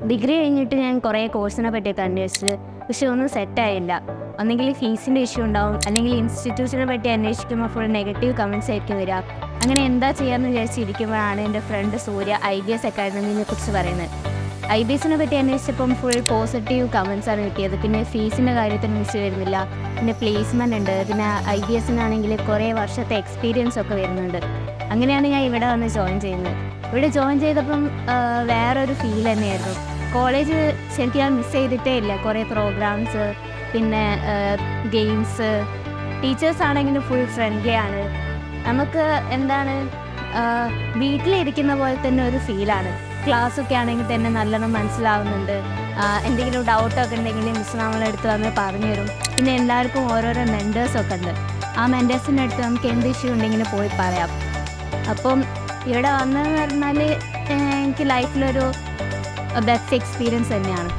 Degree കഴിഞ്ഞിട്ട് ഞാൻ കുറേ കോഴ്സിനെ പറ്റിയൊക്കെ അന്വേഷിച്ച്, പക്ഷെ ഒന്നും സെറ്റായില്ല. ഒന്നെങ്കിൽ ഫീസിൻ്റെ ഇഷ്യൂ ഉണ്ടാവും, അല്ലെങ്കിൽ ഇൻസ്റ്റിറ്റ്യൂഷനെ പറ്റി അന്വേഷിക്കുമ്പോൾ ഫുൾ നെഗറ്റീവ് കമൻറ്റ്സ് ആയിരിക്കും വരിക. അങ്ങനെ എന്താ ചെയ്യാമെന്ന് വിചാരിച്ചിരിക്കുമ്പോഴാണ് എൻ്റെ ഫ്രണ്ട് സൂര്യ IBS അക്കാഡമിനെ കുറിച്ച് പറയുന്നത്. IBSനെ പറ്റി അന്വേഷിച്ചപ്പം ഫുൾ പോസിറ്റീവ് കമൻസാണ് കിട്ടിയത്. പിന്നെ ഫീസിൻ്റെ കാര്യത്തിന് മിസ് വരുന്നില്ല, പിന്നെ പ്ലേസ്മെൻ്റ് ഉണ്ട്, പിന്നെ IBSനാണെങ്കിൽ കുറേ വർഷത്തെ എക്സ്പീരിയൻസ് ഒക്കെ വരുന്നുണ്ട്. അങ്ങനെയാണ് ഞാൻ ഇവിടെ വന്ന് ജോയിൻ ചെയ്യുന്നത്. ഇവിടെ ജോയിൻ ചെയ്തപ്പം വേറൊരു ഫീൽ തന്നെയായിരുന്നു. കോളേജ് ശരിക്കും ഞാൻ മിസ് ചെയ്തിട്ടേ ഇല്ല. കുറേ പ്രോഗ്രാംസ്, പിന്നെ ഗെയിംസ്, ടീച്ചേഴ്സാണെങ്കിലും ഫുൾ ഫ്രണ്ട്ലി ആണ്. നമുക്ക് എന്താണ് വീട്ടിലിരിക്കുന്ന പോലെ തന്നെ ഒരു ഫീലാണ്. ക്ലാസ്സൊക്കെ ആണെങ്കിൽ തന്നെ നല്ലോണം മനസ്സിലാവുന്നുണ്ട്. എന്തെങ്കിലും ഡൗട്ടൊക്കെ ഉണ്ടെങ്കിൽ മിസ് നമ്മളെ അടുത്ത് വന്ന് പറഞ്ഞു തരും. പിന്നെ എല്ലാവർക്കും ഓരോരോ മെൻറ്റേഴ്സൊക്കെ ഉണ്ട്. ആ മെൻറ്റേഴ്സിൻ്റെ അടുത്ത് നമുക്ക് എന്ത് ഇഷ്യൂ ഉണ്ടെങ്കിലും പോയി പറയാം. അപ്പം ഇവിടെ വന്നതെന്ന് പറഞ്ഞാൽ എനിക്ക് ലൈഫിലൊരു ബെസ്റ്റ് എക്സ്പീരിയൻസ് തന്നെയാണ്.